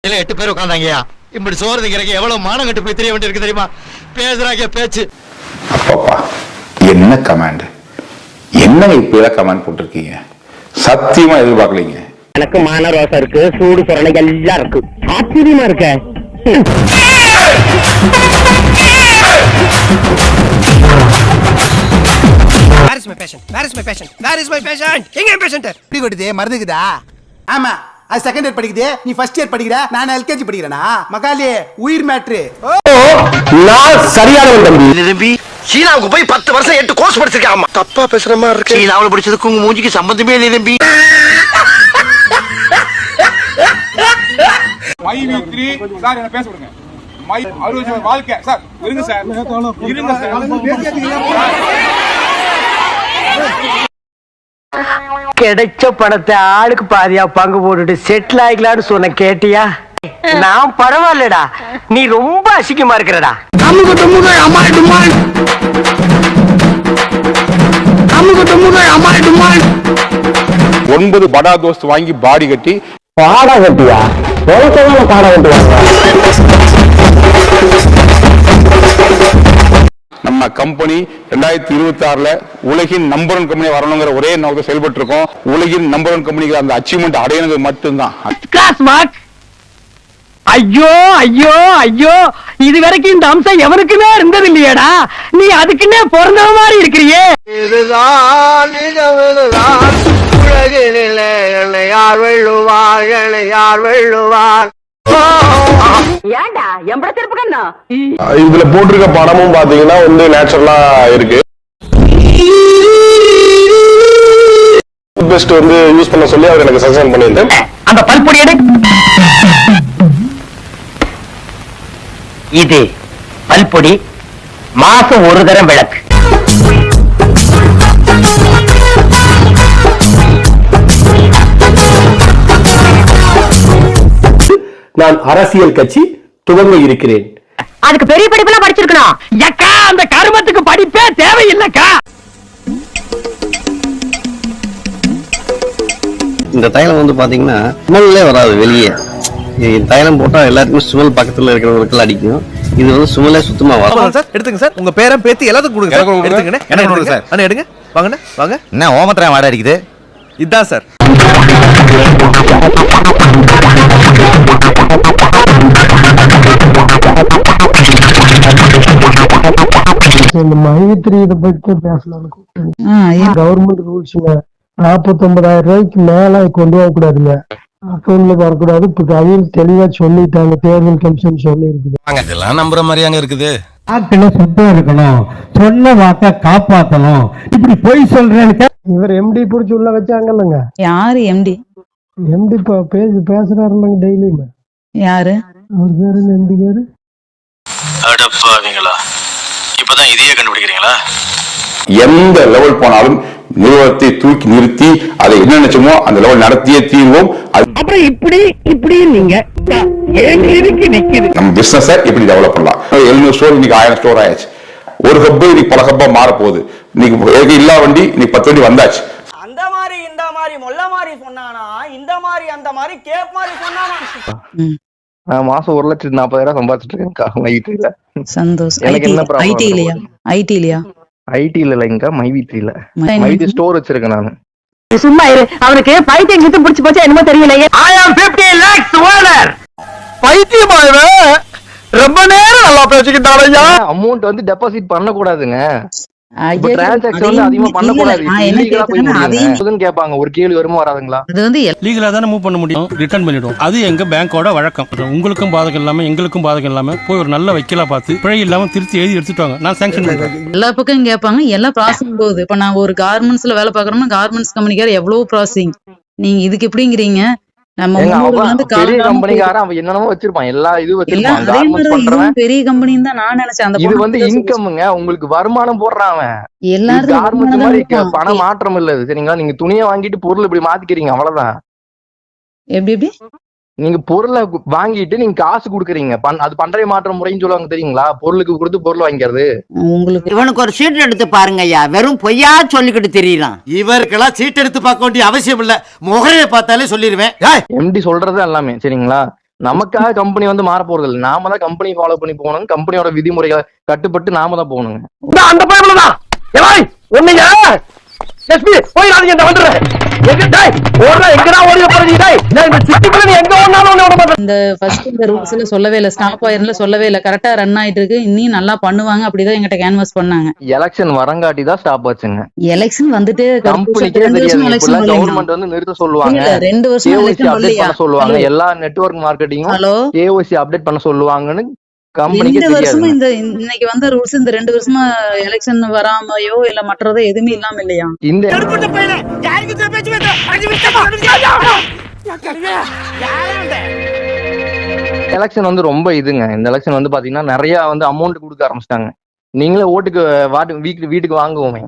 8 பேர் உட்கார்ந்தாங்கயா. இப்படி சோறு திங்கிறக்கு எவ்வளவு மானம் கட்டு போய் தெரிய வேண்டியிருக்கு தெரியுமா? பேசுறாங்க பேச்சு. அப்பப்பா என்ன கமாண்ட், என்ன இப்ப கமாண்ட் போட்டிருக்கீங்க? சத்தியமா எதிர்பார்க்கலீங்க. எனக்கு மான ரோசம் இருக்கு, சூடு சொரணை எல்லாம் இருக்கு. ஆச்சரியமா இருக்க. Where is my patient? Where is my patient? Where is my patient? எங்க என் patient? எப்படி கொட்டுது? மருந்துக்குதா? ஆமா, அது செகண்ட் இயர் படிக்குது, நீ ஃபர்ஸ்ட் இயர் படிக்கிற, நான் எல்கேஜி படிக்கிறேனா? மகாலி உயிர் மேட்ரு. நான் சரியானவன் தம்பி. தம்பி சீனாவுக்கு போய் 10 வருஷம் 8 கோர்ஸ் படிச்சிருக்காமா. தப்பா பேசுற மாதிரி இருக்கு. சீனாவுல படிச்சதுக்கு உங்க மூஞ்சிக்கு சம்பந்தமே இல்லை தம்பி. மைவி3 சார் என்ன பேச விடுங்க. மை அருஜ வாழ்க்கை சார் இருங்க சார். இருங்க சார். கிடைச்ச பணத்தை ஆளுக்கு பாதியா பங்கு போட்டுட்டு செட்டில் ஆகிக்கலான்னு சொன்ன கேட்டியா? நான் பரவாயில்லடா, நீ ரொம்ப அசிங்கமா இருக்கிறடா. 9 படா தோஸ்த் வாங்கி பாடி கட்டி பாடா கட்டியா? பாடா கட்டுவாங்க. நம்ம கம்பெனி 2026 உலகின் நம்பர் 1 கம்பெனி வரணுங்கிற ஒரே நோக்கத்தை செயல்பட்டு இருக்கோம். உலகின் நம்பர் 1 கம்பெனிக்கு அந்த அச்சீவ்மெண்ட் அடையிறது மட்டும்தான். ஐயோ ஐயோ ஐயோ, இது வரைக்கும் இந்த அம்சம் எவனுக்குமே இருந்தது இல்லையடா. நீ அதுக்குன்னே பிறந்த மாதிரி இருக்கிறியே. இதுதான் உலகினிலே என்னை யார் வெல்லுவார், என்னை யார் வெல்லுவார். ஏண்டா எம்பட திருப்புக்கண்ணா? இதுல போட்டிருக்க படமும் பாத்தீங்கன்னா வந்து நேச்சுரலா இருக்கு. பெஸ்ட் வந்து யூஸ் பண்ண சொல்லி அவர் எனக்கு சஜஷன் பண்ணியிருந்தேன். அந்த பல்பொடி எடு. இது பல்பொடி, மாசம் ஒரு தரம் விளக்கு. நான் அரசியல் கட்சி துவங்க இருக்கிறேன். அதுக்கு பெரிய படிப்பெல்லாம் படிச்சிருக்கணும். எக்கா அந்த கருமத்துக்கு படிப்பே தேவையில்லைக்கா. இந்த தைலம் வந்து பாத்தீங்கன்னா ஸ்மெல்லே வராது வெளியே. தைலம் போட்டா எல்லாருக்குமே ஸ்மெல் பக்கத்துல இருக்கிறவங்களுக்கு அடிக்கும். இது வந்து ஸ்மெல்லே சுத்தமா வரும். சார் எடுத்துங்க சார், உங்க பேரம் பேத்தி எல்லாத்துக்கும் கொடுங்க சார். எடுத்துங்க. என்ன கொடுங்க சார்? அண்ணா எடுங்க. வாங்கண்ணா வாங்க. என்ன ஓமத்திரா வாட அடிக்குது? இதான் சார். இந்த மைவித்ரி இதை பத்தி பேசலாம்னு கவர்மெண்ட் ரூல்ஸ்ங்க 49,000 ரூபாய்க்கு மேல கொண்டு போக கூடாதுங்க. அக்கௌண்ட்ல வரக்கூடாது. இப்ப அதையும் தெளிவா சொல்லிட்டாங்க, தேர்தல் கமிஷன் சொல்லி இருக்குது. இதெல்லாம் நம்புற மாதிரியாங்க இருக்குது. வாக்குல சுத்தம் இருக்கணும், சொன்ன வாக்க காப்பாத்தணும். இப்படி போய் சொல்றேன்னு இவர் எம்டி புடிச்சு உள்ள வச்சாங்கல்லங்க. யாரு எம்டி? எம்டி பேசுறாருலங்க டெய்லியுமே. யாரு அவர் பேரு? எம்டி பேரு அடப்பாவீங்களா? இப்பதான் இதையே கண்டுபிடிக்கிறீங்களா? எந்த லெவல் போனாலும் நிறுவனத்தை தூக்கி நிறுத்தி அதை என்ன நினைச்சோமோ அந்த லெவல் நடத்தியே தீர்வோம். அப்புறம் இப்படி இப்படி நீங்க நிக்குது. நம்ம பிசினஸ் எப்படி டெவலப் பண்ணலாம்? 700 ஸ்டோர் இன்னைக்கு 1000 ஸ்டோர் ஆயாச்சு. ஒரு ஹப் இன்னைக்கு பல ஹப்பா மாற போகுது. இன்னைக்கு இல்லா வண்டி இன்னைக்கு 10 வண்டி வந்தாச்சு. அந்த மாதிரி இந்த மாதிரி மொல்ல மாதிரி சொன்னானா, இந்த மாதிரி அந்த மாதிரி கேப் மாதிரி சொன்னானா? நான் மாசம் 1,40,000 சம்பாதிச்சிட்டு இருக்கேன் மைவித்ரியில. சந்தோஷ். எனக்கு என்ன ப்ராப்ளம்? ஐடி இல்லையா? ஐடி இல்லையா? ஐடில இல்லைங்க, மைவித்ரியில. மைவித்ரி ஸ்டோர் வச்சிருக்கேன் நானு. சும்மா இரு. அவனுக்கு பைத்தியம் கிட்ட பிடிச்சு போச்சா என்னமோ தெரியல. I am 50 lakhs owner. பைத்தியமா இவன்? ரொம்ப நேரம் நல்லா பேசிக்கிட்டாரையா. அமௌண்ட் வந்து டெபாசிட் பண்ண கூடாதுங்க. ஐயா, டிரான்சாக்ஷன் வந்து அதிகமா பண்ண கூடாது. நான் என்ன இல்லீகலா போய் கேக்குறேன்னா, முடியுங்க. கேட்பாங்க, ஒரு கேள்வி வருமா வராதுங்களா? அது வந்து லீகலா தானே மூவ் பண்ண முடியும். ரிட்டர்ன் பண்ணிடுவோம். அது எங்க பேங்கோட வழக்கம். உங்களுக்கும் பாதகம் இல்லாம எங்களுக்கும் பாதகம் இல்லாம போய் ஒரு நல்ல வக்கீலா பார்த்து பிழை இல்லாம திருத்தி எழுதி எடுத்துட்டு வாங்க. நான் சாங்ஷன் பண்றேன். எல்லா பக்கம் கேட்பாங்க, எல்லாம் ப்ராசஸிங் போகுது. இப்ப நான் ஒரு கார்மெண்ட்ஸ்ல வேலை பாக்குறோம்னா கார்மெண்ட்ஸ் கம்பெனிக்கார எவ்வளவு ப்ராசஸிங். நீங்க இதுக்கு எப்படிங்கிறீங்க? நம்ம பெரிய கம்பெனிக்காரன் அவன் என்னென்னமோ வச்சிருப்பான், எல்லா இது வச்சிருப்பான். பெரிய கம்பெனி தான் நான் நினைச்சேன். அந்த இது வந்து இன்கம்ங்க, உங்களுக்கு வருமானம் போடுறான் அவன். எல்லாரும் கார்மெண்ட் மாதிரி பணம் மாற்றம் இல்ல சரிங்களா? நீங்க துணியை வாங்கிட்டு பொருள் இப்படி மாத்திக்கிறீங்க, அவ்வளவுதான். எப்படி எப்படி நீங்க பொருளை வாங்கிட்டு நீங்க காசு குடுக்குறீங்க. அது பண்டைய மாற்றம் முறைன்னு சொல்லுவாங்க தெரியுங்களா? பொருளுக்கு கொடுத்து பொருள் வாங்கிக்கிறது. உங்களுக்கு இவனுக்கு ஒரு சீட் எடுத்து பாருங்க ஐயா, வெறும் பொய்யா சொல்லிக்கிட்டு தெரியலாம். இவருக்கெல்லாம் சீட் எடுத்து பார்க்க வேண்டிய அவசியம் இல்ல, முகரையை பார்த்தாலே சொல்லிடுவேன். எம்டி சொல்றது எல்லாமே சரிங்களா? நமக்காக கம்பெனி வந்து மாற போறது இல்லை. நாம தான் கம்பெனி ஃபாலோ பண்ணி போகணும். கம்பெனியோட விதிமுறைகளை கட்டுப்பட்டு நாம தான் போகணுங்க. அந்த பையன் தான் ஒண்ணுங்க போயிடாதீங்க இந்த வந்துடுறேன் இந்த ஃபர்ஸ்ட் இந்த ரூல்ஸ்ல சொல்லவே இல்ல, ஸ்டாப் ஆயிரம்ல சொல்லவே இல்ல, கரெக்டா ரன் ஆயிட்டு இருக்கு, இன்னும் நல்லா பண்ணுவாங்க அப்படிதான் எங்கிட்ட கேன்வாஸ் பண்ணாங்க. எலெக்ஷன் வரங்காட்டி தான் ஸ்டாப் ஆச்சுங்க. எலெக்ஷன் வந்துட்டு கவர்மெண்ட் வந்து நிறுத்த சொல்லுவாங்க, 2 வருஷம் அப்டேட் பண்ண சொல்லுவாங்க, எல்லா நெட்வொர்க் மார்க்கெட்டிங்கும் கேஒய்சி அப்டேட் பண்ண சொல்லுவாங்கன்னு கம்பெனிக்கு தெரியாது. இந்த இன்னைக்கு வந்த ரூல்ஸ் இந்த 2 வருஷமா எலெக்ஷன் வராமையோ இல்ல மற்றதோ எதுவுமே இல்லாம இல்லையா? இந்த எலெக்ஷன் வந்து ரொம்ப இதுங்க. இந்த எலெக்ஷன் வந்து பாத்தீங்கன்னா நிறைய வந்து அமௌண்ட் கொடுக்க ஆரம்பிச்சிட்டாங்க. நீங்களே ஓட்டுக்கு வீட்டுக்கு வாங்குவோமே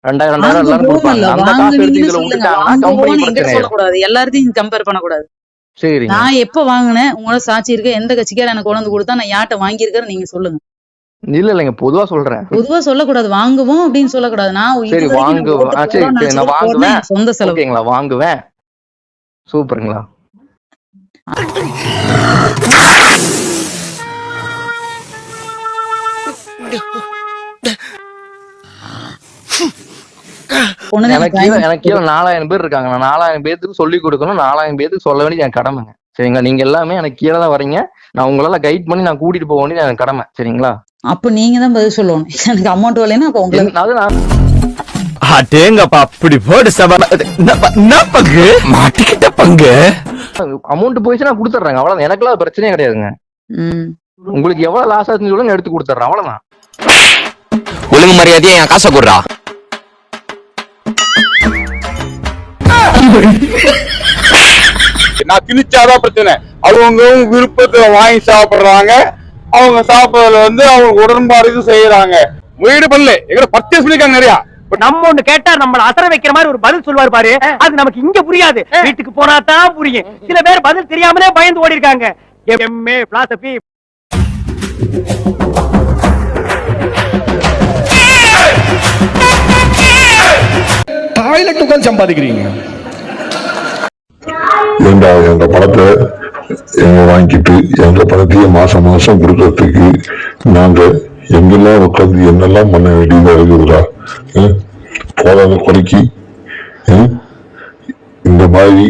2000 எல்லாரும் கொடுப்பாங்க. அந்த காசு எடுத்து இதுல விட்டுட்டாங்கன்னா கம்பெனி பிரச்சனை. எல்லாத்தையும் கம்பேர் பண்ணக்கூடாது. சரி, நான் எப்ப வாங்கினேன் உங்களோட சாட்சி இருக்கு, எந்த கட்சிக்கார எனக்கு கொண்டு வந்து கொடுத்தா, நான் யார்ட்ட வாங்கியிருக்கேன் நீங்க சொல்லுங்க. இல்லைங்க, பொதுவா சொல்றேன். பொதுவா சொல்லக்கூடாது, வாங்குவோம் அப்படின்னு சொல்லக்கூடாது. நான் சரி வாங்குவேன், நான் வாங்குவேன், சொந்த செலவுங்களா வாங்குவேன். சூப்பருங்களா. எனக்கு 4000 பேர் இருக்காங்க. நான் 4000 பேருக்கு சொல்லி கொடுக்கணும், 4000 பேருக்கு சொல்ல வேண்டியது என் கடமைங்க. சரிங்களா. நீங்க எல்லாமே எனக்கு கீழே தான் வரீங்க, நான் உங்களால கைட் பண்ணி நான் கூட்டிட்டு போக வேண்டியது எனக்கு கடமை. சரிங்களா. அப்ப நீங்க தான் பதில் சொல்லணும். எனக்கு அமௌண்ட் வரலைன்னா அப்ப உங்களுக்கு அடேங்கப்பா அப்படி போடு பங்கு மாட்டிக்கிட்ட பங்கு அமௌண்ட் போயிடுச்சு நான் கொடுத்துட்றேங்க. அவ்வளவுதான், எனக்குலாம் பிரச்சனையே கிடையாதுங்க. உங்களுக்கு எவ்வளவு லாஸ் ஆச்சுன்னு சொல்லுங்க, எடுத்து கொடுத்துட்றேன். அவ்வளவுதான். ஒழுங்கு மரியாதையா என் காசை கொடுறா. நான் திணிச்சாதான் பிரச்சனை. அவங்க விருப்பத்துல வாங்கி சாப்பிடுறாங்க, அவங்க சாப்பிடறதுல வந்து அவங்க உடன்பாடு செய்யறாங்க. வீடு பண்ணல எங்க பர்ச்சேஸ் பண்ணிருக்காங்க நிறைய. நம்ம ஒண்ணு கேட்டா நம்மள அசர வைக்கிற மாதிரி ஒரு பதில் சொல்வார் பாரு, அது நமக்கு இங்க புரியாது, வீட்டுக்கு போனா தான் புரியும். சில பேர் பதில் தெரியாமலே பயந்து ஓடி இருக்காங்க. எம்ஏ பிலாசபி டாய்லெட் உட்கார்ந்து சம்பாதிக்கிறீங்க. எங்க பணத்தை எங்க வாங்கிட்டு எங்க பணத்தையே மாசம் மாசம் கொடுக்கறதுக்கு நாங்க எங்கெல்லாம் உட்காந்து என்னெல்லாம் பண்ண வேண்டியதா இருக்குதுடா. போதாத குறைக்கு இந்த மாதிரி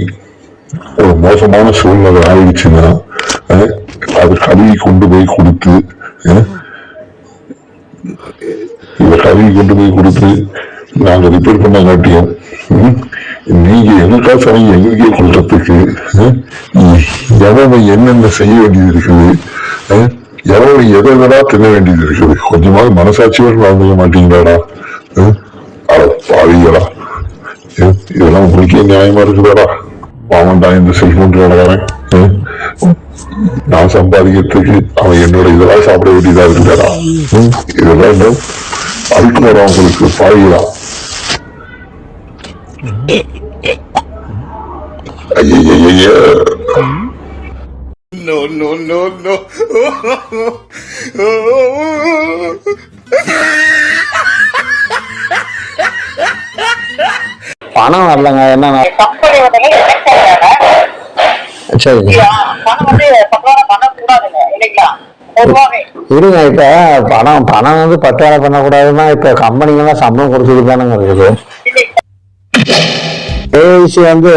ஒரு மோசமான சூழ்நிலை ஆயிடுச்சுன்னா அது கழுவி கொண்டு போய் கொடுத்து நாங்க ரிப்பேர் பண்ண காட்டியும் நீங்க எங்க காசு வாங்கி எங்களுக்கே கொடுக்கறதுக்கு எவனை என்னென்ன செய்ய வேண்டியது இருக்குது, எவனை எதா தின்ன வேண்டியது இருக்குது. கொஞ்சமாவது மனசாட்சியோடு வாழ்ந்துக்க மாட்டீங்களாடா. பாவிகளா, இதெல்லாம் உங்களுக்கே நியாயமா இருக்குதாடா. பாவன்டா இந்த செல்போன் வரேன், நான் சம்பாதிக்கிறதுக்கு அவன் என்னோட இதெல்லாம் சாப்பிட வேண்டியதா இருக்குதாடா. இதெல்லாம் இன்னும் அதுக்கு வர அவங்களுக்கு பாவிகளா. பணம் வரலங்க. என்ன சரி இருங்க. இப்ப பணம் வந்து பட்டுவாடை பண்ணக்கூடாதுன்னா இப்ப கம்பெனிங்கெல்லாம் சம்பளம் கொடுத்துட்டு தானங்க இருக்குது. கேஒய்சி வந்து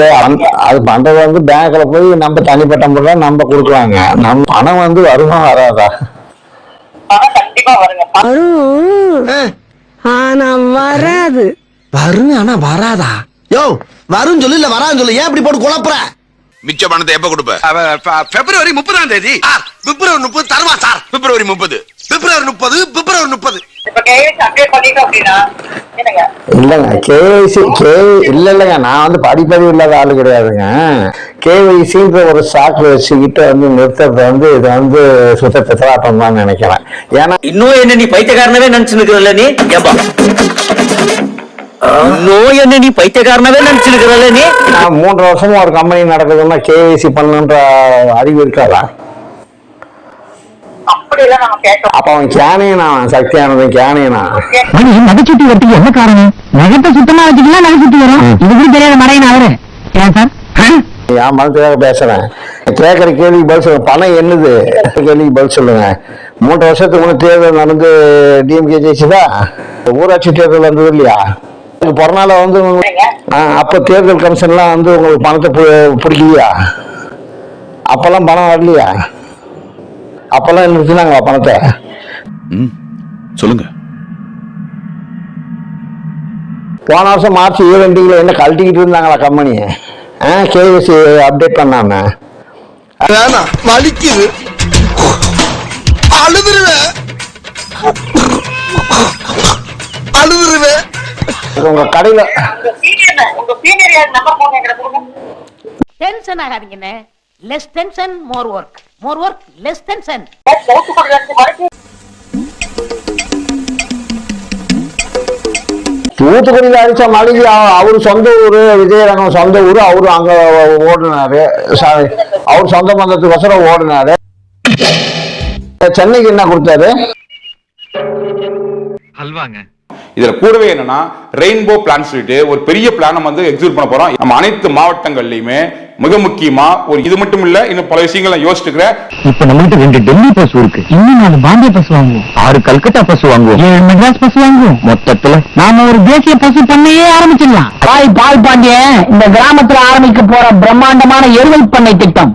அது பண்றது வந்து பேங்க்ல போய் நம்ம தனிப்பட்ட முறையில் நம்ம கொடுக்குறாங்க. நம்ம பணம் வந்து வருமா வராதா? ஆனா வராது. வரும் ஆனா வராதா? யோ வரும் சொல்லு, இல்ல வரான்னு சொல்லு. ஏன் இப்படி போட்டு குழப்புற? மிச்ச பணத்தை எப்ப கொடுப்ப? பிப்ரவரி 30ஆம் தேதி. பிப்ரவரி 30 தருவா சார். பிப்ரவரி 30. இல்லங்க கேஒய்சி இல்லங்க, நான் வந்து படிப்பறிவு இல்லாத ஆளு கிடையாதுங்க. கேஒய்சின்ற ஒரு சாக்கு வச்சுக்கிட்டு வந்து நிறுத்தத்தை வந்து இது வந்து சுத்த பித்தலாட்டம் தான் நினைக்கிறேன். ஏன்னா இன்னும் என்ன நீ பைத்தியக்காரனவே நினைச்சுக்கிறல்ல நீ? ஏப்பா நோய் என்ன நீ பைத்தியக்காரனவே நினைச்சுக்கிறல்ல நீ? 3 வருஷமா ஒரு கம்பெனி நடக்குதுன்னா கேஒய்சி பண்ணுன்ற அறிவு இருக்காதா? அப்ப அவன் கேனையனா, சக்தியானவன் கேனையனா. நகை சுத்தி வரத்துக்கு என்ன காரணம்? நகத்தை சுத்தமா வச்சுக்கலாம், நகை சுத்தி வரும். இது கூட தெரியாத மறையின அவரு. ஏன் சார் என் மனத்துக்காக பேசுறேன். கேட்குற கேள்விக்கு பதில் சொல்லுங்க. பணம் என்னது கேள்விக்கு பதில் சொல்லுங்க. 3 வருஷத்துக்கு முன்னே தேர்தல் நடந்து டிஎம்கே ஜெயிச்சுதா? ஊராட்சி தேர்தல் வந்தது இல்லையா? பிறநாள வந்து அப்போ தேர்தல் கமிஷன்லாம் வந்து உங்களுக்கு பணத்தை பிடிக்கலையா? அப்பெல்லாம் பணம் வரலையா? அப்பெல்லாம் நிறுத்தினாங்களா பணத்தை? சொல்லுங்க. போன வருஷம் மார்ச் 7 என்ன கழட்டிக்கிட்டு இருந்தாங்களா கம்பெனி? கேவிசி அப்டேட் பண்ணாம? வலிக்குது, அழுதுருவேன். உங்க கடையில டென்ஷன் ஆகாதீங்கண்ணே. Less tension more work, more work less tension. தூத்துக்குடியில் அடிச்ச மலைக்கு அவரு சொந்த ஊரு, விஜயரங்கம் சொந்த ஊரு, அவரு அங்க ஓடினாரு. அவர் சொந்த பந்தத்துக்கோசரம் ஓடினாரு. சென்னைக்கு என்ன கொடுத்தாரு? இதுல கூடவே என்னன்னா ரெயின்போ பிளான் சொல்லிட்டு ஒரு பெரிய பிளானை வந்து எக்ஸிக்யூட் பண்ண போறோம். நம்ம அனைத்து மாவட்டங்கள்லயுமே மிக முக்கியமா ஒரு இது மட்டும் இல்ல, இன்னும் பல விஷயங்களை யோசிச்சுக்கிற. இப்ப நம்மகிட்ட 2 டெல்லி பஸ் இருக்கு, இன்னும் 4 பாம்பே பஸ் வாங்குவோம், 6 கல்கத்தா பஸ் வாங்குவோம், 7 மெட்ராஸ் பஸ் வாங்குவோம். மொத்தத்துல நாம ஒரு தேசிய பஸ் பண்ணையே ஆரம்பிச்சிடலாம். பால் பாண்டியன் இந்த கிராமத்துல ஆரம்பிக்க போற பிரம்மாண்டமான எருமை பண்ணை திட்டம்